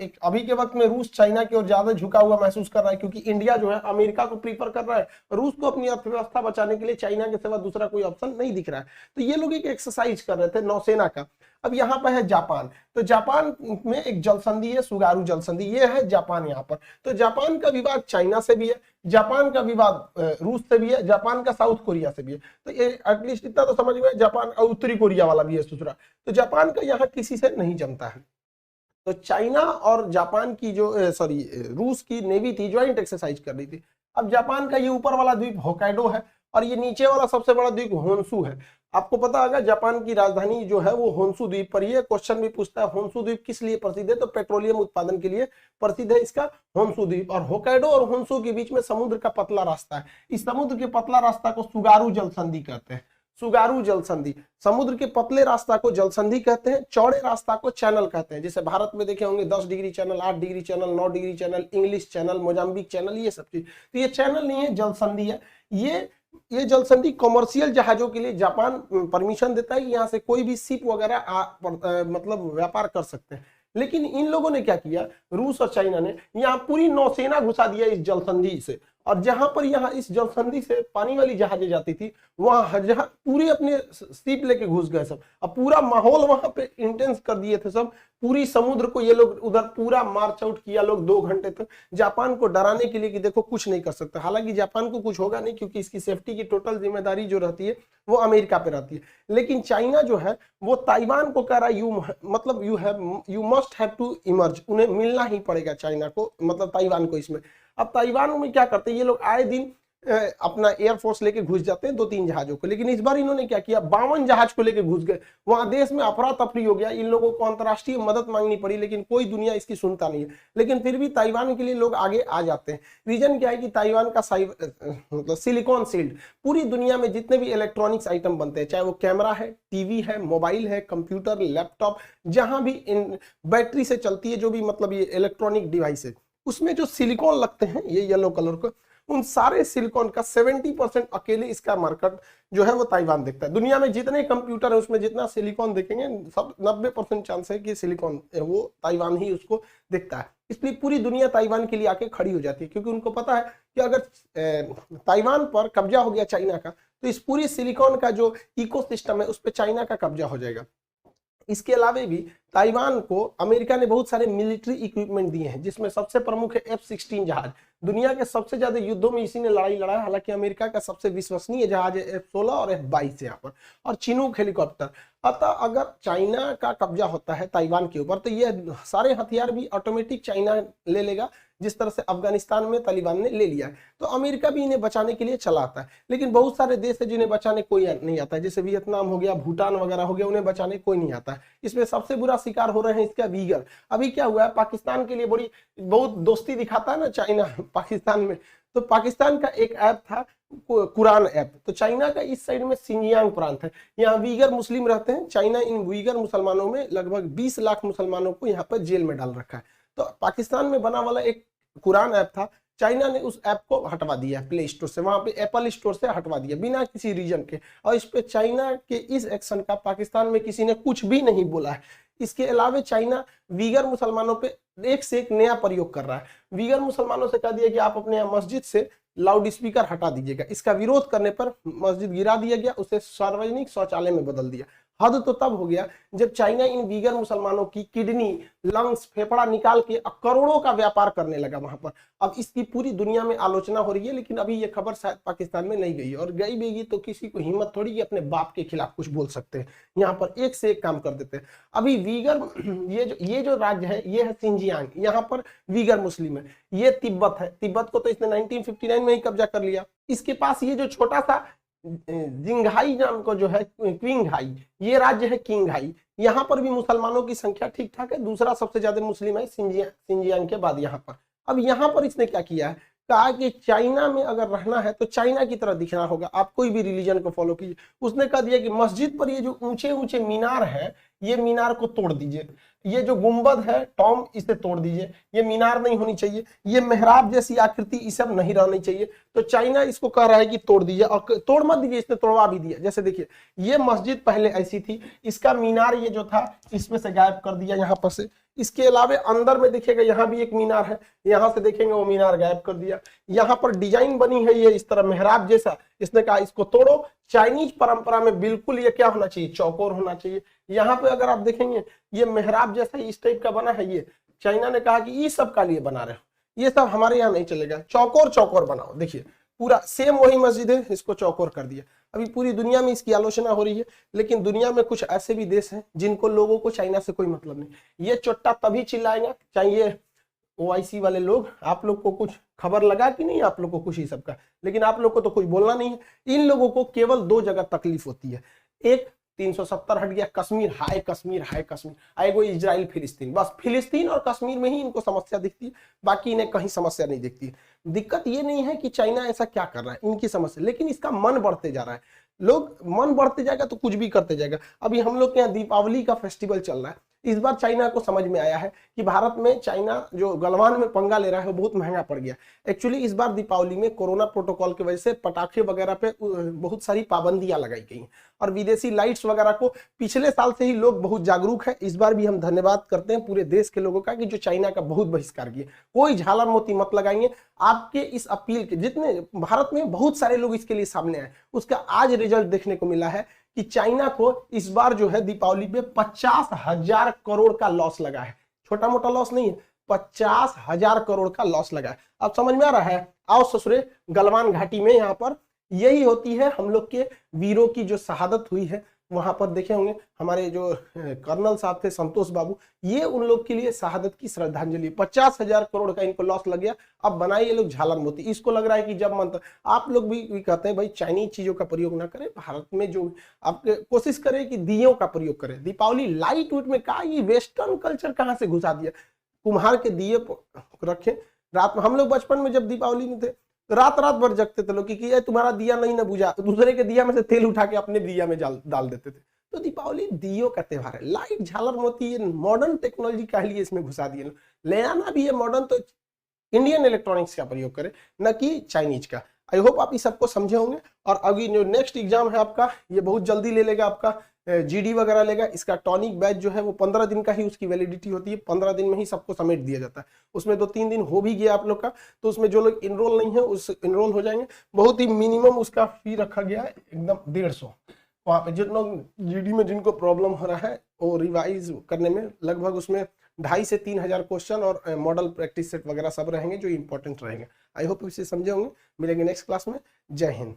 एक अभी के वक्त में रूस चाइना की ओर ज्यादा झुका हुआ महसूस कर रहा है, क्योंकि इंडिया जो है अमेरिका को प्रीफर कर रहा है, रूस को अपनी अर्थव्यवस्था बचाने के लिए चाइना के सिवा दूसरा कोई ऑप्शन नहीं दिख रहा है। तो ये लोग एक एक्सरसाइज कर रहे थे नौसेना का। अब यहाँ पर है जापान, तो जापान में एक जलसंधि है, सुगारू जलसंधि, ये है जापान यहाँ पर। तो जापान का विवाद चाइना से भी है, जापान का विवाद रूस से भी है, जापान का साउथ कोरिया से भी है। तो ये एटलीस्ट इतना तो समझ में, जापान उत्तरी कोरिया वाला भी है दूसरा। तो जापान का यहाँ किसी से नहीं जमता है। तो चाइना और जापान की जो सॉरी रूस की नेवी थी, ज्वाइंट एक्सरसाइज कर रही थी। अब जापान का ये ऊपर वाला द्वीप होकाइडो है और ये नीचे वाला सबसे बड़ा द्वीप होन्शु है। आपको पता होगा जापान की राजधानी जो है वो होन्शु द्वीप पर ही है। क्वेश्चन भी पूछता है होन्शु द्वीप किस लिए प्रसिद्ध है, तो पेट्रोलियम उत्पादन के लिए प्रसिद्ध है इसका होन्शु द्वीप। और होकाइडो और होन्शु के बीच में समुद्र का पतला रास्ता है। इस समुद्र के पतला रास्ता को सुगारू जलसंधि कहते हैं। सुगारू जलसंधि, समुद्र के पतले रास्ता को जलसंधि कहते हैं, चौड़े रास्ता को चैनल कहते हैं। जैसे भारत में देखे होंगे 10 degree channel, 8 degree channel, 9 degree channel, English channel, Mozambique channel, ये सब चीज। तो ये चैनल नहीं है, जलसंधि है। ये जलसंधि कॉमर्शियल जहाजों के लिए जापान परमिशन देता है, यहाँ से कोई भी शिप वगैरह मतलब व्यापार कर सकते हैं। लेकिन इन लोगों ने क्या किया, रूस और चाइना ने यहाँ पूरी नौसेना घुसा दिया इस जलसंधि से। और जहां पर यहाँ इस जलसंधि से पानी वाली जहाजें जाती थी, वहां जहां पूरी अपने शिप लेके घुस गए सब। अब पूरा माहौल वहां पे इंटेंस कर दिए थे सब। पूरी समुद्र को ये लोग उधर पूरा मार्च आउट किया लोग 2 घंटे तक, जापान को डराने के लिए कि देखो कुछ नहीं कर सकता। हालांकि जापान को कुछ होगा नहीं, क्योंकि इसकी सेफ्टी की टोटल जिम्मेदारी जो रहती है वो अमेरिका पे रहती है। लेकिन चाइना जो है वो ताइवान को कह रहा है मतलब you must have to emerge, उन्हें मिलना ही पड़ेगा चाइना को, मतलब ताइवान को इसमें। अब ताइवान में क्या करते हैं ये लोग, आए दिन अपना एयरफोर्स लेके घुस जाते हैं 2-3 जहाजों को। लेकिन इस बार इन्होंने क्या किया, 52 जहाज को लेके घुस गए। वहां देश में अफरा तफरी हो गया, इन लोगों को अंतरराष्ट्रीय मदद मांगनी पड़ी, लेकिन कोई दुनिया इसकी सुनता नहीं है। लेकिन फिर भी ताइवान के लिए लोग आगे आ जाते हैं। रीजन क्या है कि ताइवान का मतलब सिलिकॉन शील्ड, पूरी दुनिया में जितने भी इलेक्ट्रॉनिक्स आइटम बनते हैं, चाहे वो कैमरा है, टीवी है, मोबाइल है, कंप्यूटर, लैपटॉप, जहां भी बैटरी से चलती है जो भी मतलब ये इलेक्ट्रॉनिक डिवाइस है, उसमें जो सिलिकॉन लगते हैं ये येलो कलर को, उन सारे सिलिकॉन का 70% अकेले इसका मार्केट जो है वो ताइवान देखता है। दुनिया में जितने कंप्यूटर है उसमें जितना सिलिकॉन देखेंगे, सब 90% चांस है कि सिलिकॉन वो ताइवान ही उसको देखता है। इसलिए पूरी दुनिया ताइवान के लिए आके खड़ी हो जाती है, क्योंकि उनको पता है कि अगर ताइवान पर कब्जा हो गया चाइना का, तो इस पूरी सिलिकॉन का जो इकोसिस्टम है उस पर चाइना का कब्जा हो जाएगा। इसके अलावा भी ताइवान को अमेरिका ने बहुत सारे मिलिट्री इक्विपमेंट दिए हैं, जिसमें सबसे प्रमुख है F-16 जहाज। दुनिया के सबसे ज्यादा युद्धों में इसी ने लड़ाई लड़ा है। हालांकि अमेरिका का सबसे विश्वसनीय जहाज है F-16 और F-22 यहाँ पर, और चिनूक हेलीकॉप्टर। अतः अगर चाइना का कब्जा होता है ताइवान के ऊपर, तो ये सारे हथियार भी ऑटोमेटिक चाइना ले लेगा, जिस तरह से अफगानिस्तान में तालिबान ने ले लिया है। तो अमेरिका भी इन्हें बचाने के लिए चला आता है। लेकिन बहुत सारे देश है जिन्हें बचाने कोई नहीं आता है, जैसे वियतनाम हो गया, भूटान वगैरह हो गया, उन्हें बचाने कोई नहीं आता है। इसमें सबसे बुरा शिकार हो रहे हैं इसका वीगर। अभी क्या हुआ है, पाकिस्तान के लिए बहुत दोस्ती दिखाता है ना चाइना पाकिस्तान में। तो पाकिस्तान का एक ऐप था कुरान ऐप, तो चाइना का इस साइड में सिंजियांग प्रांत है, यहाँ वीगर मुस्लिम रहते हैं। चाइना इन वीगर मुसलमानों में लगभग 20 लाख मुसलमानों को यहाँ पर जेल में डाल रखा है। तो पाकिस्तान में बना वाला एक कुरान ऐप था, चाइना ने उस ऐप को हटवा दिया प्ले स्टोर से, वहां पे एप्पल स्टोर से हटवा दिया बिना किसी रीजन के। और इस पे चाइना के इस एक्शन का पाकिस्तान में किसी ने कुछ भी नहीं बोला है। इसके अलावा चाइना वीगर मुसलमानों पे एक से एक नया प्रयोग कर रहा है। वीगर मुसलमानों से कह दिया कि आप अपने मस्जिद से लाउड स्पीकर हटा दीजिएगा। इसका विरोध करने पर मस्जिद गिरा दिया गया, उसे सार्वजनिक शौचालय में बदल दिया। हद तो तब हो गया जब चाइना इन वीगर मुसलमानों की किडनी, लंग्स, फेफड़ा निकाल के करोड़ों का व्यापार करने लगा वहां पर। अब इसकी पूरी दुनिया में आलोचना हो रही है, लेकिन अभी ये खबर शायद पाकिस्तान में नहीं गई, और गई भी तो किसी को हिम्मत थोड़ी कि अपने बाप के खिलाफ कुछ बोल सकते हैं। यहाँ पर एक से एक काम कर देते हैं। अभी वीगर ये जो राज्य है ये है सिंजियांग, यहाँ पर वीगर मुस्लिम है। ये तिब्बत है, तिब्बत को तो इसने 1959 में ही कब्जा कर लिया। इसके पास ये जो छोटा सा जिंगहाई नाम को जो है क्विंगहाई, ये राज्य है किंगहाई। यहाँ पर भी मुसलमानों की संख्या ठीक ठाक है, दूसरा सबसे ज्यादा मुस्लिम है सिंजियांग के बाद यहाँ पर। अब यहाँ पर इसने क्या किया है, कहा कि चाइना में अगर रहना है तो चाइना की तरह दिखना होगा, आप कोई भी रिलीजन को फॉलो कीजिए। उसने कह दिया कि मस्जिद पर ये जो ऊंचे ऊंचे मीनार है ये मीनार को तोड़ दीजिए, ये जो गुंबद है टॉम इसे तोड़ दीजिए, ये मीनार नहीं होनी चाहिए, ये मेहराब जैसी आकृति ये सब नहीं रहनी चाहिए। तो चाइना इसको कह रहा है कि तोड़ दीजिए, और तोड़ मत दीजिए, इसने तोड़वा भी दिया। जैसे देखिए ये मस्जिद पहले ऐसी थी, इसका मीनार ये जो था इसमें से गायब कर दिया यहाँ पर से। इसके अलावा अंदर में देखिएगा यहाँ भी एक मीनार है, यहाँ से देखेंगे वो मीनार गायब कर दिया। यहाँ पर डिजाइन बनी है ये इस तरह मेहराब जैसा, इसने कहा इसको तोड़ो। चाइनीज परंपरा में बिल्कुल ये क्या होना चाहिए, चौकोर होना चाहिए। यहाँ पे अगर आप देखेंगे ये मेहराब जैसा इस टाइप का बना है, ये चाइना ने कहा कि ये सब का लिए बना रहे हो, ये सब हमारे यहाँ नहीं चलेगा, चौकोर चौकोर बनाओ। देखिए पूरा सेम वही मस्जिद है, इसको चौकोर कर दिया। अभी पूरी दुनिया में इसकी आलोचना हो रही है, लेकिन दुनिया में कुछ ऐसे भी देश हैं जिनको लोगों को चाइना से कोई मतलब नहीं। ये चोट्टा तभी चिल्लाएगा चाहिए ओआईसी वाले लोग, आप लोग को कुछ खबर लगा कि नहीं, आप लोग को कुछ ही सबका, लेकिन आप लोग को तो कुछ बोलना नहीं है। इन लोगों को केवल दो जगह तकलीफ होती है, एक 370 हट गया कश्मीर, हाय कश्मीर हाय कश्मीर, आएगो इजराइल फिलिस्तीन, बस फिलिस्तीन और कश्मीर में ही इनको समस्या दिखती है, बाकी इन्हें कहीं समस्या नहीं दिखती। दिक्कत ये नहीं है कि चाइना ऐसा क्या कर रहा है, इनकी समस्या, लेकिन इसका मन बढ़ते जा रहा है। लोग मन बढ़ते जाएगा तो कुछ भी करते जाएगा। अभी हम लोग के यहाँ दीपावली का फेस्टिवल चल रहा है, इस बार चाइना को समझ में आया है कि भारत में चाइना जो गलवान में पंगा ले रहा है वो बहुत महंगा पड़ गया। एक्चुअली इस बार दीपावली में कोरोना प्रोटोकॉल की वजह से पटाखे वगैरह पे बहुत सारी पाबंदियां लगाई गई हैं, और विदेशी लाइट्स वगैरह को पिछले साल से ही लोग बहुत जागरूक है। इस बार भी हम धन्यवाद करते हैं पूरे देश के लोगों का कि जो चाइना का बहुत बहिष्कार किए। कोई झालर मोती मत लगाएंगे। आपके इस अपील के जितने भारत में बहुत सारे लोग इसके लिए सामने आए, उसका आज रिजल्ट देखने को मिला है कि चाइना को इस बार जो है दीपावली पे 50,000 करोड़ का लॉस लगा है। छोटा मोटा लॉस नहीं है, 50,000 करोड़ का लॉस लगा है। अब समझ में आ रहा है? आओ ससुरे, गलवान घाटी में यहाँ पर यही होती है हम लोग के वीरों की जो शहादत हुई है। वहां पर देखे होंगे हमारे जो कर्नल साहब थे संतोष बाबू, ये उन लोग के लिए शहादत की श्रद्धांजलि। 50,000 करोड़ का इनको लॉस लग गया। अब बनाए ये लोग झालर मोती। इसको लग रहा है कि जब मन, आप लोग भी कहते हैं भाई चाइनीज चीजों का प्रयोग ना करें, भारत में जो आप कोशिश करें कि दियों का प्रयोग करें। दीपावली लाइट वेट में कहा, ये वेस्टर्न कल्चर कहाँ से घुसा दिया। कुम्हार के दिए रखे रात में, हम लोग बचपन में जब दीपावली में थे रात रात भर जगते थे लोग कि तुम्हारा दिया नहीं ना बुझा, तो दूसरे के दिया में से तेल उठा के अपने दिया में डाल देते थे। तो दीपावली दियों का त्योहार है। लाइट झालर मोती ये मॉडर्न टेक्नोलॉजी का लिए इसमें घुसा दिए। ले आना भी है मॉडर्न, तो इंडियन इलेक्ट्रॉनिक्स का प्रयोग करें, न कि चाइनीज का। आई होप आप इस सबको समझे होंगे। और अभी जो नेक्स्ट एग्जाम है आपका, ये बहुत जल्दी ले लेगा, आपका जीडी वगैरह लेगा। इसका टॉनिक बैच जो है वो 15 दिन का ही उसकी वैलिडिटी होती है, 15 दिन में ही सबको समेट दिया जाता है। उसमें 2-3 दिन हो भी गया आप लोग का, तो उसमें जो लोग इनरोल नहीं है उस इनरोल हो जाएंगे। बहुत ही मिनिमम उसका फी रखा गया है, एकदम 150। वहाँ पे जिन लोग जीडी में जिनको प्रॉब्लम हो रहा है वो रिवाइज करने में लगभग उसमें 2,500 से 3,000 क्वेश्चन और मॉडल प्रैक्टिस सेट वगैरह सब रहेंगे जो इंपॉर्टेंट रहेंगे। आई होप इसे समझे होंगे। मिलेंगे नेक्स्ट क्लास में। जय हिंद।